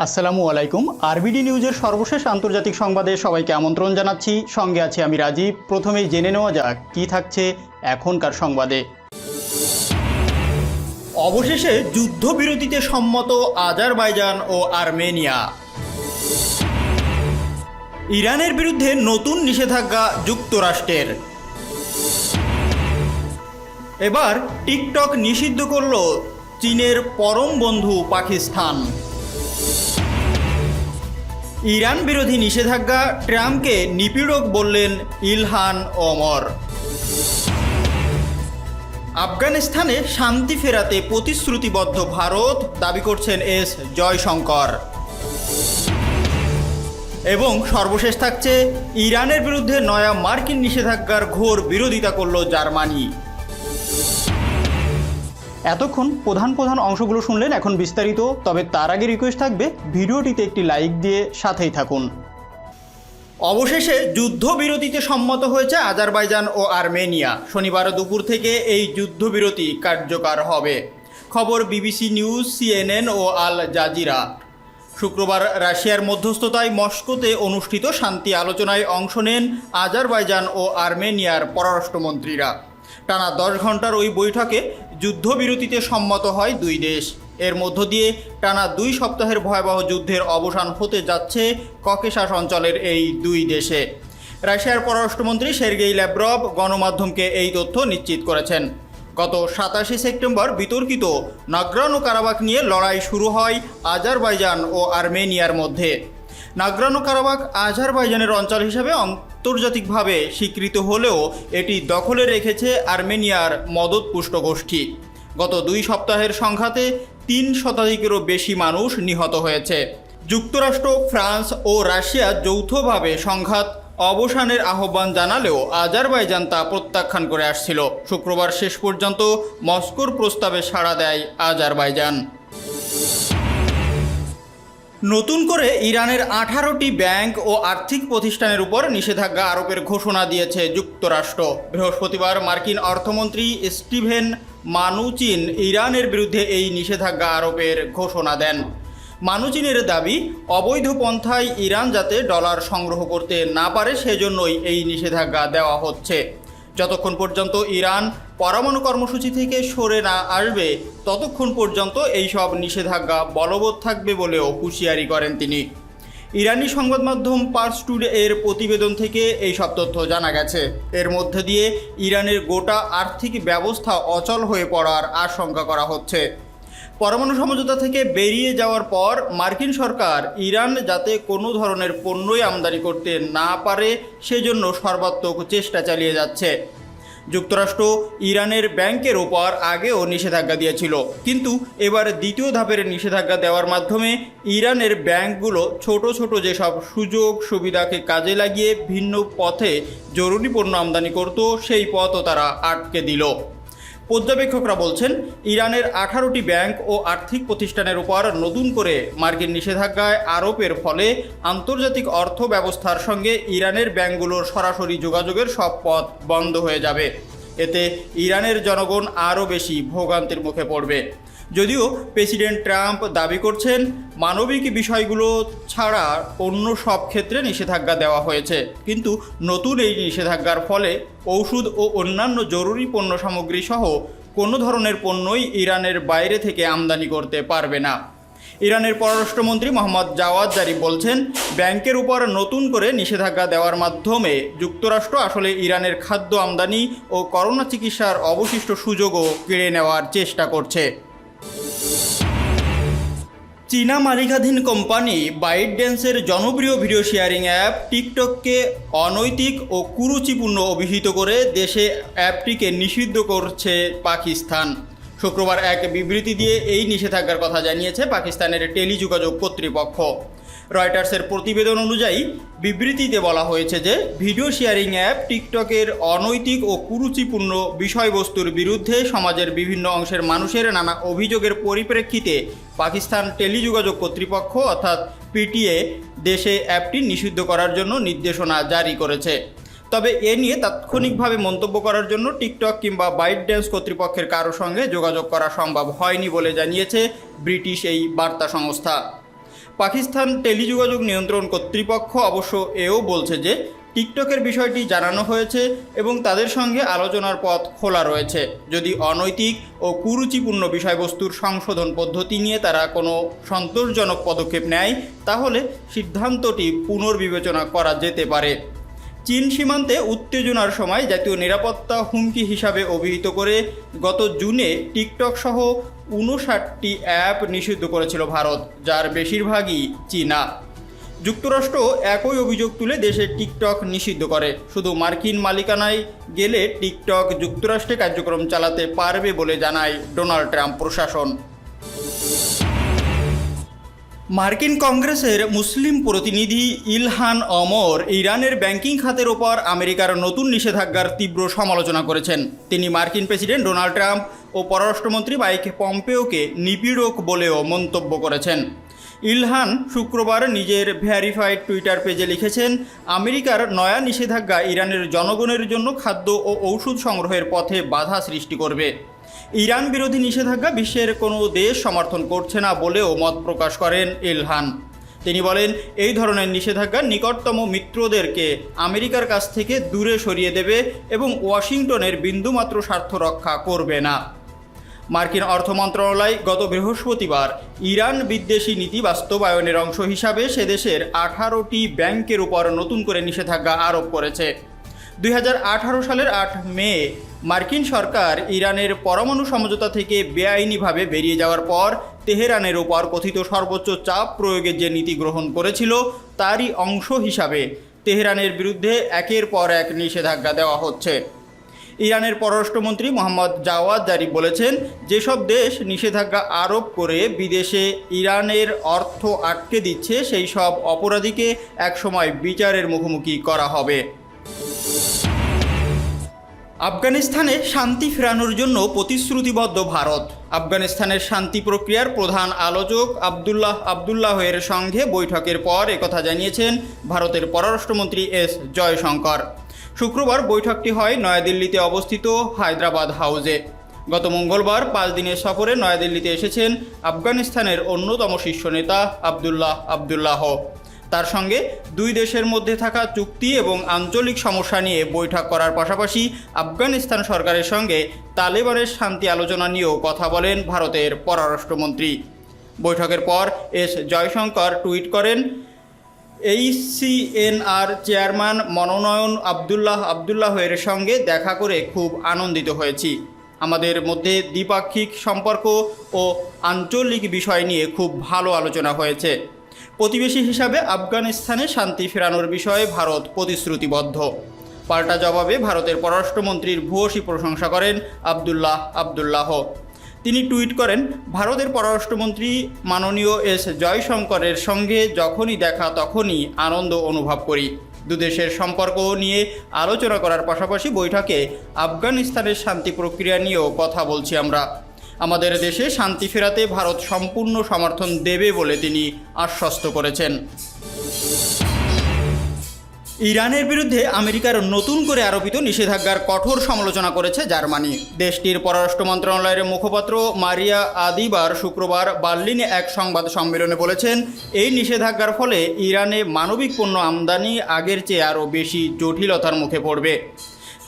আসসালামু আলাইকুম। আরবিডি নিউজের সর্বশেষ আন্তর্জাতিক সংবাদে সবাইকে আমন্ত্রণ জানাচ্ছি। সঙ্গে আছি আমি রাজীব। প্রথমেই জেনে নেওয়া যাক কী থাকছে এখনকার সংবাদে। অবশেষে যুদ্ধবিরতিতে সম্মত আজারবাইজান ও আর্মেনিয়া। ইরানের বিরুদ্ধে নতুন নিষেধাজ্ঞা যুক্তরাষ্ট্রের। এবার টিকটক নিষিদ্ধ করল চীনের পরম বন্ধু পাকিস্তান। ইরান বিরোধী নিষেধাজ্ঞা, ট্রাম্পকে নিপীড়ক বললেন ইলহান ওমর। আফগানিস্তানে শান্তি ফেরাতে প্রতিশ্রুতিবদ্ধ ভারত, দাবি করছেন এস জয়শঙ্কর। এবং সর্বশেষ থাকছে ইরানের বিরুদ্ধে নয়া মার্কিন নিষেধাজ্ঞার ঘোর বিরোধিতা করল জার্মানি। এতক্ষণ প্রধান অংশগুলো শুনলেন, এখন বিস্তারিত। তবে তার আগে রিকোয়েস্ট থাকবে ভিডিওটিতে একটি লাইক দিয়ে সাথেই থাকুন। অবশেষে যুদ্ধবিরতিতে সম্মত হয়েছে আজারবাইজান ও আর্মেনিয়া। শনিবার দুপুর থেকে এই যুদ্ধবিরতি কার্যকর হবে। খবর বিবিসি নিউজ, সিএনএন ও আল জাজিরা। শুক্রবার রাশিয়ার মধ্যস্থতায় মস্কোতে অনুষ্ঠিত শান্তি আলোচনায় অংশ নেন আজারবাইজান ও আর্মেনিয়ার পররাষ্ট্রমন্ত্রীরা। টানা 10 ঘন্টার ওই বৈঠকে যুদ্ধবিরতিতে সম্মত হয় দুই দেশ। এর মধ্য দিয়ে টানা 2 সপ্তাহের ভয়াবহ যুদ্ধের অবসান হতে যাচ্ছে ককেশাস অঞ্চলের এই দুই দেশে। রাশিয়ার পররাষ্ট্রমন্ত্রী সের্গেই ল্যাভরভ গণমাধ্যমকে এই তথ্য নিশ্চিত করেছেন। গত 27 সেপ্টেম্বর বিতর্কিত নাগরানো কারাবাখ নিয়ে লড়াই শুরু হয় আজারবাইজান ও আর্মেনিয়ার মধ্যে। নাগরানো কারাবাখ আজারবাইজানের অঞ্চল হিসেবে আন্তর্জাতিকভাবে স্বীকৃত হলেও এটি দখলে রেখেছে আর্মেনিয়ার মদতপুষ্ট গোষ্ঠী। গত 2 সপ্তাহের সংঘাতে 3 শতাধিকেরও বেশি মানুষ নিহত হয়েছে। যুক্তরাষ্ট্র, ফ্রান্স ও রাশিয়া যৌথভাবে সংঘাত অবসানের আহ্বান জানালেও আজারবাইজান তা প্রত্যাখ্যান করে আসছিল। শুক্রবার শেষ পর্যন্ত মস্কোর প্রস্তাবে সাড়া দেয় আজারবাইজান। নতুন করে ইরানের 18টি ব্যাংক ও আর্থিক প্রতিষ্ঠানের উপর নিষেধাজ্ঞা আরোপের ঘোষণা দিয়েছে যুক্তরাষ্ট্র। বৃহস্পতিবার মার্কিন অর্থমন্ত্রী স্টিভেন মানুচিন ইরানের বিরুদ্ধে এই নিষেধাজ্ঞা আরোপের ঘোষণা দেন। মানুচিনের দাবি, অবৈধ পন্থায় ইরান যাতে ডলার সংগ্রহ করতে না পারে সেজন্যই এই নিষেধাজ্ঞা দেওয়া হচ্ছে। যতক্ষণ পর্যন্ত ইরান পরমাণু কর্মসূচি থেকে সরে না আসবে ততক্ষণ পর্যন্ত এই সব নিষেধাজ্ঞা বলবৎ থাকবে বলেও হুঁশিয়ারি করেন তিনি। ইরানি সংবাদ মাধ্যম পার্স টুডে এর প্রতিবেদন থেকে এই সব তথ্য জানা গেছে। এর মধ্যে দিয়ে ইরানের গোটা আর্থিক ব্যবস্থা অচল হয়ে পড়ার আশঙ্কা করা হচ্ছে। পরমাণু সমঝোতা থেকে বেরিয়ে যাওয়ার পর মার্কিন সরকার ইরান যাতে কোনো ধরনের পণ্যই আমদানি করতে না পারে সেজন্য সর্বাত্মক চেষ্টা চালিয়ে যাচ্ছে। যুক্তরাষ্ট্র ইরানের ব্যাংকের ওপর আগেও নিষেধাজ্ঞা দিয়েছিল, কিন্তু এবার দ্বিতীয় ধাপের নিষেধাজ্ঞা দেওয়ার মাধ্যমে ইরানের ব্যাংকগুলো ছোট যেসব সুযোগ সুবিধাকে কাজে লাগিয়ে ভিন্ন পথে জরুরি পণ্য আমদানি করত সেই পথও তারা আটকে দিল। পর্যবেক্ষকরা বলছেন, ইরানের 18টি ব্যাংক ও আর্থিক প্রতিষ্ঠানের উপর নতুন করে মার্কিন নিষেধাজ্ঞায় আরোপের ফলে আন্তর্জাতিক অর্থ ব্যবস্থার সঙ্গে ইরানের ব্যাংকগুলোর সরাসরি যোগাযোগের সব পথ বন্ধ হয়ে যাবে। এতে ইরানের জনগণ আরও বেশি ভোগান্তির মুখে পড়বে। যদিও প্রেসিডেন্ট ট্রাম্প দাবি করছেন মানবিক বিষয়গুলো ছাড়া অন্য সব ক্ষেত্রে নিষেধাজ্ঞা দেওয়া হয়েছে, কিন্তু নতুন এই নিষেধাজ্ঞার ফলে ঔষধ ও অন্যান্য জরুরি পণ্য সামগ্রী সহ কোনো ধরনের পণ্যই ইরানের বাইরে থেকে আমদানি করতে পারবে না। ইরানের পররাষ্ট্রমন্ত্রী মোহাম্মদ জাওয়াদ জারিফ বলছেন, ব্যাংকের উপর নতুন করে নিষেধাজ্ঞা দেওয়ার মাধ্যমে যুক্তরাষ্ট্র আসলে ইরানের খাদ্য আমদানি ও করোনা চিকিৎসার অবশিষ্ট সুযোগও কেড়ে নেওয়ার চেষ্টা করছে। চীনা মালিকাধীন কোম্পানি বাইটড্যান্সের জনপ্রিয় ভিডিও শেয়ারিং অ্যাপ টিকটককে অনৈতিক ও কুরুচিপূর্ণ অভিহিত করে দেশে অ্যাপটিকে নিষিদ্ধ করছে পাকিস্তান। শুক্রবার এক বিবৃতি দিয়ে এই নিষেধাজ্ঞার কথা জানিয়েছে পাকিস্তানের টেলিযোগাযোগ কর্তৃপক্ষ। রয়টার্সের প্রতিবেদন অনুযায়ী বিবৃতিতে বলা হয়েছে যে ভিডিও শেয়ারিং অ্যাপ টিকটকের অনৈতিক ও কুরুচিপূর্ণ বিষয়বস্তুর বিরুদ্ধে সমাজের বিভিন্ন অংশের মানুষের নানা অভিযোগের পরিপ্রেক্ষিতে পাকিস্তান টেলিযোগাযোগ কর্তৃপক্ষ অর্থাৎ পিটিএ দেশে অ্যাপটি নিষিদ্ধ করার জন্য নির্দেশনা জারি করেছে। তবে এ নিয়ে তাৎক্ষণিকভাবে মন্তব্য করার জন্য টিকটক কিংবা বাইটড্যান্স কর্তৃপক্ষের কারো সঙ্গে যোগাযোগ করা সম্ভব হয়নি বলে জানিয়েছে ব্রিটিশ এই বার্তা সংস্থা। পাকিস্তান টেলিযোগাযোগ নিয়ন্ত্রণ কর্তৃপক্ষ অবশ্য এও বলছে যে টিকটকের বিষয়টি জানানো হয়েছে এবং তাদের সঙ্গে আলোচনার পথ খোলা রয়েছে। যদি অনৈতিক ও কুরুচিপূর্ণ বিষয়বস্তুর সংশোধন পদ্ধতি নিয়ে তারা কোনো সন্তোষজনক পদক্ষেপ নেয় তাহলে সিদ্ধান্তটি পুনর্বিবেচনা করা যেতে পারে। চীন সীমান্তে উত্তেজনার সময় জাতীয় নিরাপত্তা হুমকি হিসাবে অভিহিত করে গত জুনে টিকটক সহ 59টি অ্যাপ নিষিদ্ধ করেছিল ভারত, যার বেশিরভাগই চীনা। যুক্তরাষ্ট্র একই অভিযোগ তুলে দেশে টিকটক নিষিদ্ধ করে। শুধু মার্কিন মালিকানায় গেলে টিকটক যুক্তরাষ্ট্রে কার্যক্রম চালাতে পারবে বলে জানায় ডোনাল্ড ট্রাম্প প্রশাসন। মার্কিন কংগ্রেসের মুসলিম প্রতিনিধি ইলহান ওমর ইরানের ব্যাংকিং খাতের ওপর আমেরিকার নতুন নিষেধাজ্ঞার তীব্র সমালোচনা করেছেন। তিনি মার্কিন প্রেসিডেন্ট ডোনাল্ড ট্রাম্প ও পররাষ্ট্রমন্ত্রী মাইক পম্পেওকে নিপীড়ক বলেও মন্তব্য করেছেন। ইলহান শুক্রবার নিজের ভেরিফাইড টুইটার পেজে লিখেছেন, আমেরিকার নয়া নিষেধাজ্ঞা ইরানের জনগণের জন্য খাদ্য ও ঔষধ সংগ্রহের পথে বাধা সৃষ্টি করবে। ইরান বিরোধী নিষেধাজ্ঞা বিশ্বের কোনো দেশ সমর্থন করছে না বলেও মত প্রকাশ করেন ইলহান। তিনি বলেন, এই ধরনের নিষেধাজ্ঞা নিকটতম মিত্রদেরকে আমেরিকার কাছ থেকে দূরে সরিয়ে দেবে এবং ওয়াশিংটনের বিন্দুমাত্র স্বার্থ রক্ষা করবে না। মার্কিন অর্থ মন্ত্রণালয় গত বৃহস্পতিবার ইরান বিদ্বেষী নীতি বাস্তবায়নের অংশ হিসাবে সে দেশের 18টি ব্যাংকের উপর নতুন করে নিষেধাজ্ঞা আরোপ করেছে। 2018 সালের 8 মে মার্কিন সরকার ইরানের পরমাণু সমঝোতা থেকে বেআইনিভাবে বেরিয়ে যাওয়ার পর তেহরানের উপর কথিত সর্বোচ্চ চাপ প্রয়োগের যে নীতি গ্রহণ করেছিল তারই অংশ হিসাবে তেহরানের বিরুদ্ধে একের পর এক নিষেধাজ্ঞা দেওয়া হচ্ছে। ইরানের পররাষ্ট্রমন্ত্রী মোহাম্মদ জাওয়াদ জারিফ বলেছেন, যেসব দেশ নিষেধাজ্ঞা আরোপ করে বিদেশে ইরানের অর্থ আটকে দিচ্ছে সেই সব অপরাধীকে একসময় বিচারের মুখোমুখি করা হবে। আফগানিস্তানে শান্তি ফেরানোর জন্য প্রতিশ্রুতিবদ্ধ ভারত। আফগানিস্তানের শান্তি প্রক্রিয়ার প্রধান আলোচক আবদুল্লাহের সঙ্গে বৈঠকের পর একথা জানিয়েছেন ভারতের পররাষ্ট্রমন্ত্রী এস জয়শঙ্কর। শুক্রবার বৈঠকটি হয় নয়াদিল্লিতে অবস্থিত হায়দ্রাবাদ হাউসে। গত মঙ্গলবার 5 দিনের সফরে নয়াদিল্লিতে এসেছেন আফগানিস্তানের অন্যতম শীর্ষ নেতা আবদুল্লাহ। তার সঙ্গে দুই দেশের মধ্যে থাকা চুক্তি এবং আঞ্চলিক সমস্যা নিয়ে বৈঠক করার পাশাপাশি আফগানিস্তান সরকারের সঙ্গে তালেবানের শান্তি আলোচনা নিয়েও কথা বলেন ভারতের পররাষ্ট্রমন্ত্রী। বৈঠকের পর এস জয়শঙ্কর টুইট করেন, HCNR চেয়ারম্যান মনোনয়ন আবদুল্লাহের সঙ্গে দেখা করে খুব আনন্দিত হয়েছি। আমাদের মধ্যে দ্বিপাক্ষিক সম্পর্ক ও আঞ্চলিক বিষয় নিয়ে খুব ভালো আলোচনা হয়েছে। প্রতিবেশী হিসাবে আফগানিস্তানে শান্তি ফেরানোর বিষয়ে ভারত প্রতিশ্রুতিবদ্ধ। পাল্টা জবাবে ভারতের পররাষ্ট্রমন্ত্রীর ভূয়সী প্রশংসা করেন আবদুল্লাহ। তিনি টুইট করেন, ভারতের পররাষ্ট্রমন্ত্রী মাননীয় এস জয়শঙ্করের সঙ্গে যখনই দেখা তখনই আনন্দ অনুভব করি। দুদেশের সম্পর্ক নিয়ে আলোচনা করার পাশাপাশি বৈঠকে আফগানিস্তানের শান্তি প্রক্রিয়া নিয়েও কথা বলছি আমরা। আমাদের দেশে শান্তি ফেরাতে ভারত সম্পূর্ণ সমর্থন দেবে বলে তিনি আশ্বস্ত করেছেন। ইরানের বিরুদ্ধে আমেরিকার নতুন করে আরোপিত নিষেধাজ্ঞার কঠোর সমালোচনা করেছে জার্মানি। দেশটির পররাষ্ট্র মন্ত্রণালয়ের মুখপাত্র মারিয়া আদিবার শুক্রবার বার্লিনে এক সংবাদ সম্মেলনে বলেছেন, এই নিষেধাজ্ঞার ফলে ইরানে মানবিক পণ্য আমদানি আগের চেয়ে আরও বেশি জটিলতার মুখে পড়বে।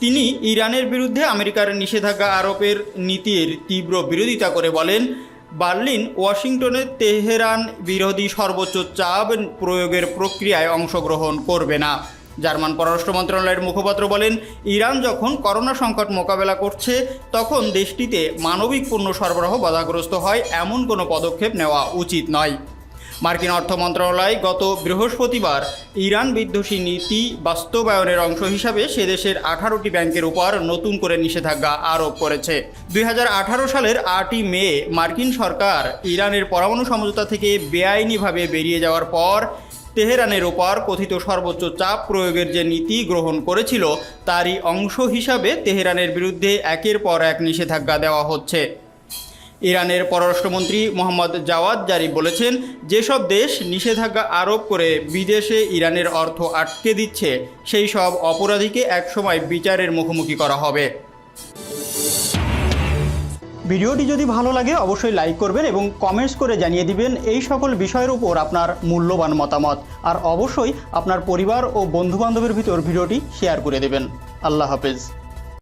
তিনি ইরানের বিরুদ্ধে আমেরিকার নিষেধাজ্ঞা আরোপের নীতির তীব্র বিরোধিতা করে বলেন, বার্লিন ওয়াশিংটনের তেহরান বিরোধী সর্বোচ্চ চাপ প্রয়োগের প্রক্রিয়ায় অংশগ্রহণ করবে না। জার্মান পররাষ্ট্র মন্ত্রণালয়ের মুখপাত্র বলেন, ইরান যখন করোনা সংকট মোকাবেলা করছে তখন দেশটিতে মানবিক পণ্য সরবরাহ বাধাগ্রস্ত হয় এমন কোনো পদক্ষেপ নেওয়া উচিত নয়। মার্কিন অর্থ মন্ত্রণালয় গত বৃহস্পতিবার ইরান বিদ্বেষী নীতি বাস্তবায়নের অংশ হিসাবে সে দেশের 18টি ব্যাংকের উপর নতুন করে নিষেধাজ্ঞা আরোপ করেছে। 2018 সালের 8 মে মার্কিন সরকার ইরানের পরমাণু সমঝোতা থেকে বেআইনিভাবে বেরিয়ে যাওয়ার পর তেহরানের উপর কথিত সর্বোচ্চ চাপ প্রয়োগের যে নীতি গ্রহণ করেছিল তারই অংশ হিসাবে তেহরানের বিরুদ্ধে একের পর এক নিষেধাজ্ঞা দেওয়া হচ্ছে। ইরানের পররাষ্ট্রমন্ত্রী মোহাম্মদ জাওয়াদ জারিফ বলেছেন, যেসব দেশ নিষেধাজ্ঞা আরোপ করে বিদেশে ইরানের অর্থ আটকে দিচ্ছে সেই সব অপরাধীকে একসময় বিচারের মুখোমুখি করা হবে। ভিডিওটি যদি ভালো লাগে অবশ্যই লাইক করবেন এবং কমেন্টস করে জানিয়ে দিবেন এই সকল বিষয়ের উপর আপনার মূল্যবান মতামত। আর অবশ্যই আপনার পরিবার ও বন্ধুবান্ধবের ভিতর ভিডিওটি শেয়ার করে দেবেন। আল্লাহ হাফেজ।